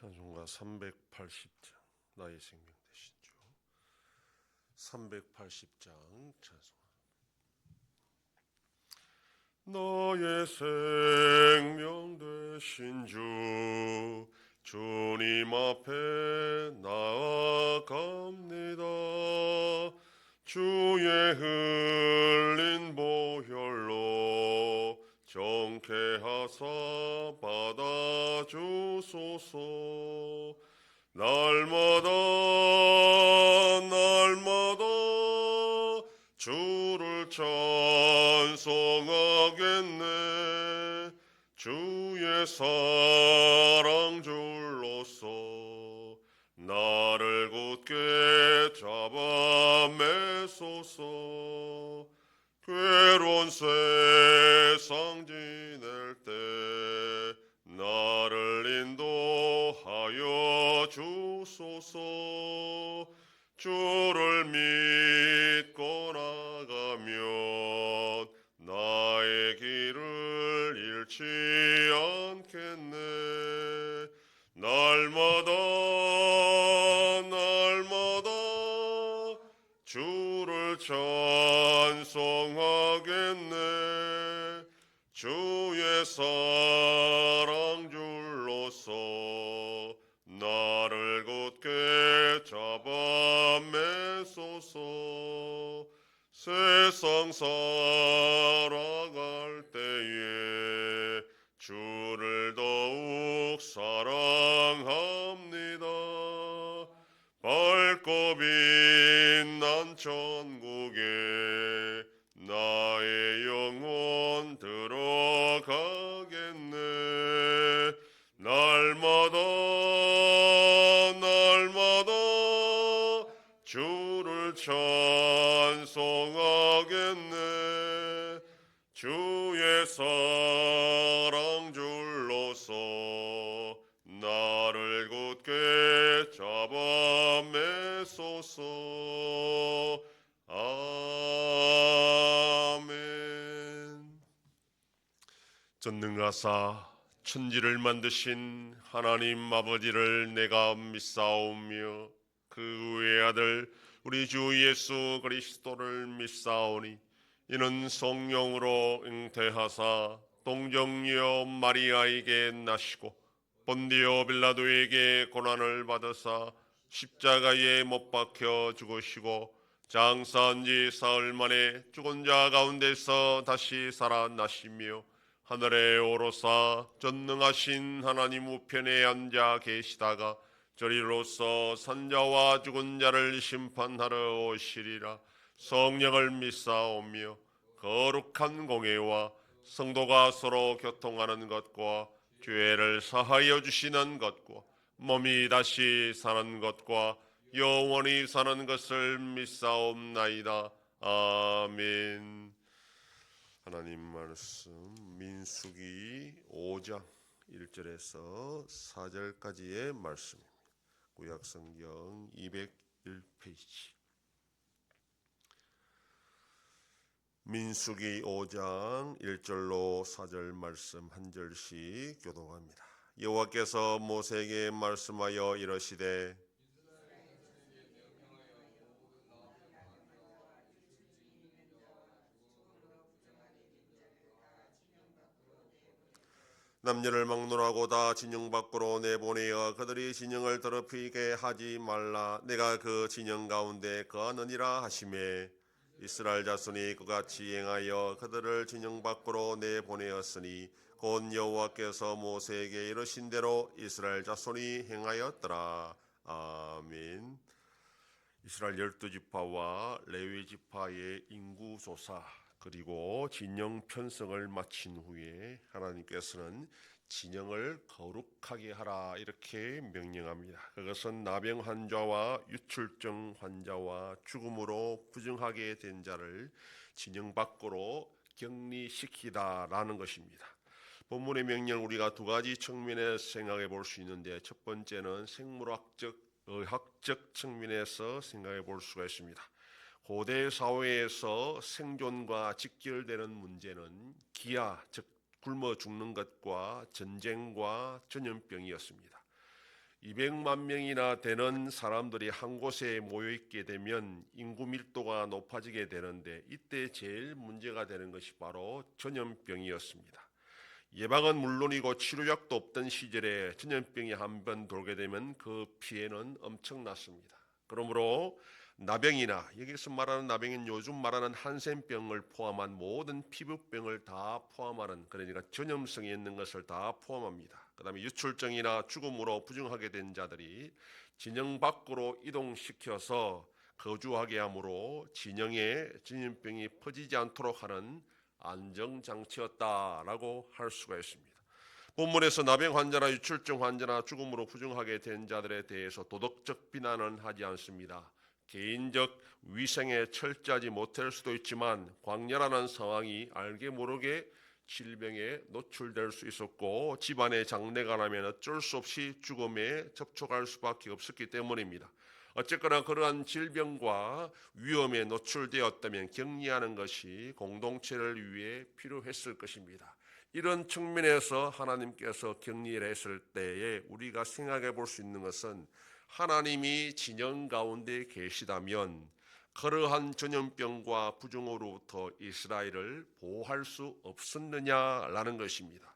찬송가 380장 나의 생명 되신 주 380장 찬송가. 나의 생명 되신 주 주님 앞에 나아갑니다. 주의 흘린 보혈로 정케하사 받아주소서. 날마다 주를 찬송하겠네. 주의 사랑 줄로서 나를 굳게 잡아 매소서. 괴로운 세상 지낼 때 나를 인도하여 주소서. 주를 믿고 나가면 나의 길을 잃지 않겠네. 날마다 주를 찬송하겠네. 주의 사랑 줄로서 나를 굳게 잡아 매소서. 세상 살아갈 때에 주를 더욱 사랑합니다. 밝고 빛난 천국에 나의 영혼 들어가겠네. 날마다 주를 찬송하겠네. 주의 사랑 줄로서 나를 굳게 잡아 매소서. 아멘. 전능하사 천지를 만드신 하나님 아버지를 내가 믿사오며 그 외의 아들 우리 주 예수 그리스도를 믿사오니 이는 성령으로 잉태하사 동정녀 마리아에게 나시고 본디오 빌라도에게 고난을 받으사 십자가에 못 박혀 죽으시고 장사한 지 사흘 만에 죽은 자 가운데서 다시 살아나시며 하늘에 오르사 전능하신 하나님 우편에 앉아 계시다가 저리로서 산자와 죽은 자를 심판하러 오시리라. 성령을 믿사오며 거룩한 공회와 성도가 서로 교통하는 것과 죄를 사하여 주시는 것과 몸이 다시 사는 것과 영원히 사는 것을 믿사옵나이다. 아멘. 하나님 말씀 민수기 5장 1절에서 4절까지의 말씀입니다. 구약성경 201페이지. 민수기 5장 1절로 4절 말씀 한 절씩 교독합니다. 여호와께서 모세에게 말씀하여 이르시되 남녀를 막론하고 다 진영 밖으로 내보내어 그들이 진영을 더럽히게 하지 말라. 내가 그 진영 가운데 거하느니라 하시매 이스라엘 자손이 그같이 행하여 그들을 진영 밖으로 내보내었으니 곧 여호와께서 모세에게 이르신 대로 이스라엘 자손이 행하였더라. 아멘. 이스라엘 12지파와 레위 지파의 인구 조사 그리고 진영 편성을 마친 후에 하나님께서는 진영을 거룩하게 하라 이렇게 명령합니다. 그것은 나병 환자와 유출증 환자와 죽음으로 부정하게 된 자를 진영 밖으로 격리시키다라는 것입니다. 본문의 명령을 우리가 두 가지 측면에서 생각해 볼 수 있는데, 첫 번째는 생물학적, 의학적 측면에서 생각해 볼 수가 있습니다. 고대 사회에서 생존과 직결되는 문제는 기아, 즉 굶어 죽는 것과 전쟁과 전염병이었습니다. 200만 명이나 되는 사람들이 한 곳에 모여 있게 되면 인구 밀도가 높아지게 되는데, 이때 제일 문제가 되는 것이 바로 전염병이었습니다. 예방은 물론이고 치료약도 없던 시절에 전염병이 한번 돌게 되면 그 피해는 엄청났습니다. 그러므로 나병이나, 여기서 말하는 나병은 요즘 말하는 한센병을 포함한 모든 피부병을 다 포함하는, 그러니까 전염성이 있는 것을 다 포함합니다. 그 다음에 유출증이나 죽음으로 부정하게 된 자들이 진영 밖으로 이동시켜서 거주하게 하므로 진영에 전염병이 퍼지지 않도록 하는 안정장치였다라고 할 수가 있습니다. 본문에서 나병 환자나 유출증 환자나 죽음으로 부정하게 된 자들에 대해서 도덕적 비난은 하지 않습니다. 개인적 위생에 철저하지 못할 수도 있지만 광야라는 상황이 알게 모르게 질병에 노출될 수 있었고, 집안에 장례가 나면 어쩔 수 없이 죽음에 접촉할 수밖에 없었기 때문입니다. 어쨌거나 그러한 질병과 위험에 노출되었다면 격리하는 것이 공동체를 위해 필요했을 것입니다. 이런 측면에서 하나님께서 격리를 했을 때에 우리가 생각해 볼 수 있는 것은, 하나님이 진영 가운데 계시다면 그러한 전염병과 부정으로부터 이스라엘을 보호할 수 없었느냐라는 것입니다.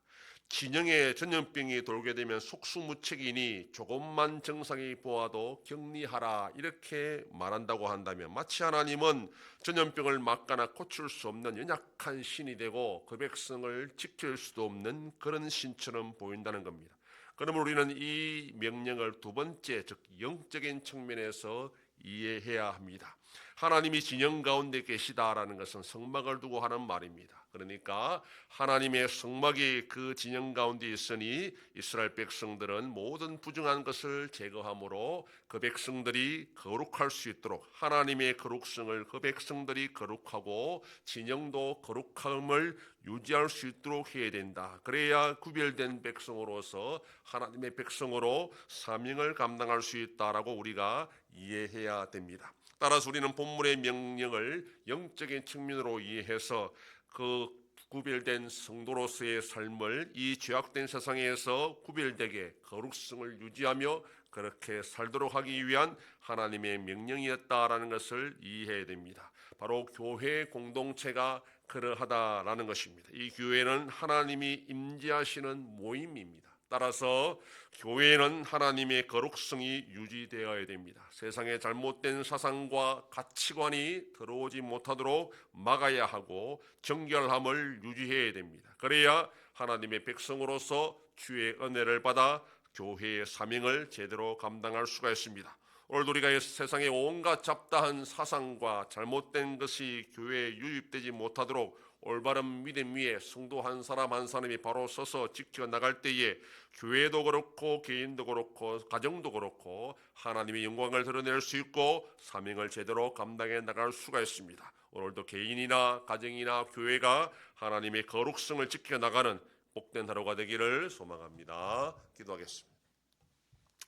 진영에 전염병이 돌게 되면 속수무책이니 조금만 증상이 보아도 격리하라, 이렇게 말한다고 한다면 마치 하나님은 전염병을 막거나 고칠 수 없는 연약한 신이 되고 그 백성을 지킬 수도 없는 그런 신처럼 보인다는 겁니다. 그러면 우리는 이 명령을 두 번째, 즉 영적인 측면에서 이해해야 합니다. 하나님이 진영 가운데 계시다라는 것은 성막을 두고 하는 말입니다. 그러니까 하나님의 성막이 그 진영 가운데 있으니 이스라엘 백성들은 모든 부정한 것을 제거함으로 그 백성들이 거룩할 수 있도록, 하나님의 거룩성을 그 백성들이 거룩하고 진영도 거룩함을 유지할 수 있도록 해야 된다. 그래야 구별된 백성으로서 하나님의 백성으로 사명을 감당할 수 있다라고 우리가 이해해야 됩니다. 따라서 우리는 본문의 명령을 영적인 측면으로 이해해서 그 구별된 성도로서의 삶을 이 죄악된 세상에서 구별되게 거룩성을 유지하며 그렇게 살도록 하기 위한 하나님의 명령이었다라는 것을 이해해야 됩니다. 바로 교회 공동체가 그러하다라는 것입니다. 이 교회는 하나님이 임재하시는 모임입니다. 따라서 교회는 하나님의 거룩성이 유지되어야 됩니다. 세상에 잘못된 사상과 가치관이 들어오지 못하도록 막아야 하고 정결함을 유지해야 됩니다. 그래야 하나님의 백성으로서 주의 은혜를 받아 교회의 사명을 제대로 감당할 수가 있습니다. 오늘도 우리가 세상의 온갖 잡다한 사상과 잘못된 것이 교회에 유입되지 못하도록 올바른 믿음 위에 성도 한 사람 한 사람이 바로 서서 지켜나갈 때에 교회도 그렇고 개인도 그렇고 가정도 그렇고 하나님의 영광을 드러낼 수 있고 사명을 제대로 감당해 나갈 수가 있습니다. 오늘도 개인이나 가정이나 교회가 하나님의 거룩성을 지켜나가는 복된 하루가 되기를 소망합니다. 기도하겠습니다.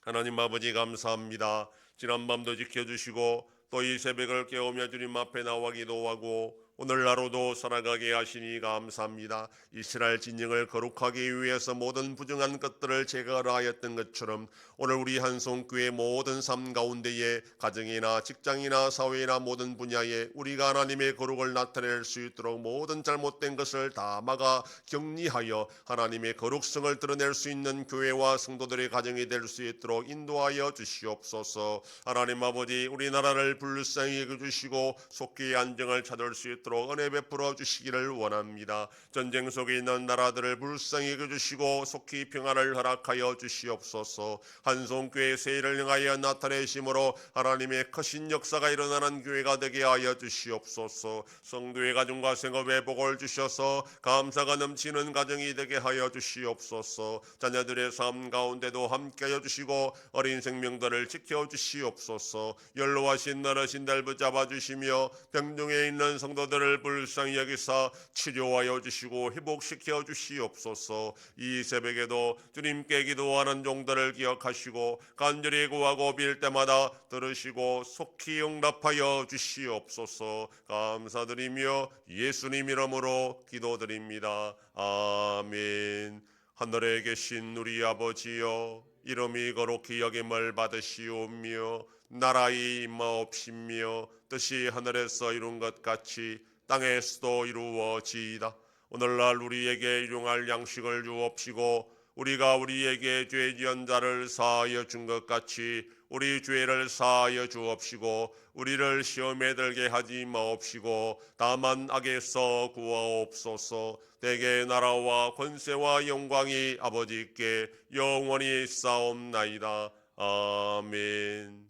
하나님 아버지 감사합니다. 지난밤도 지켜주시고 또 이 새벽을 깨우며 주님 앞에 나와 기도하고 오늘 하루도 살아가게 하시니 감사합니다. 이스라엘 진영을 거룩하기 위해서 모든 부정한 것들을 제거하라 하였던 것처럼 오늘 우리 한송교회 모든 삶 가운데에 가정이나 직장이나 사회나 모든 분야에 우리가 하나님의 거룩을 나타낼 수 있도록 모든 잘못된 것을 다 막아 격리하여 하나님의 거룩성을 드러낼 수 있는 교회와 성도들의 가정이 될 수 있도록 인도하여 주시옵소서. 하나님 아버지, 우리나라를 불쌍히 여겨주시고 속기의 안정을 찾을 수 있도록 은혜 베풀어 주시기를 원합니다. 전쟁 속에 있는 나라들을 불쌍히 여겨주시고 속히 평안을 허락하여 주시옵소서. 한송교회 세일을 향하여 나타내심으로 하나님의 크신 역사가 일어나는 교회가 되게 하여 주시옵소서. 성도의 가정과 생업에 복을 주셔서 감사가 넘치는 가정이 되게 하여 주시옵소서. 자녀들의 삶 가운데도 함께하여 주시고 어린 생명들을 지켜주시옵소서. 연로하신 너르신 날 붙잡아 주시며 병중에 있는 성도들을 불쌍히 여기사 치료하여 주시고 회복시켜 주시옵소서. 이 새벽에도 주님께 기도하는 종들을 기억하시고 간절히 구하고 빌 때마다 들으시고 속히 응답하여 주시옵소서. 감사드리며 예수님 이름으로 기도드립니다. 아멘. 하늘에 계신 우리 아버지여, 이름이 거룩히 여김을 받으시오며 나라의 임하옵시며 뜻이 하늘에서 이룬 것 같이 땅에서도 이루어지이다. 오늘날 우리에게 일용할 양식을 주옵시고 우리가 우리에게 죄 지은 자를 사하여 준 것 같이 우리 죄를 사하여 주옵시고 우리를 시험에 들게 하지 마옵시고 다만 악에서 구하옵소서. 대개 나라와 권세와 영광이 아버지께 영원히 있사옵나이다. 아멘.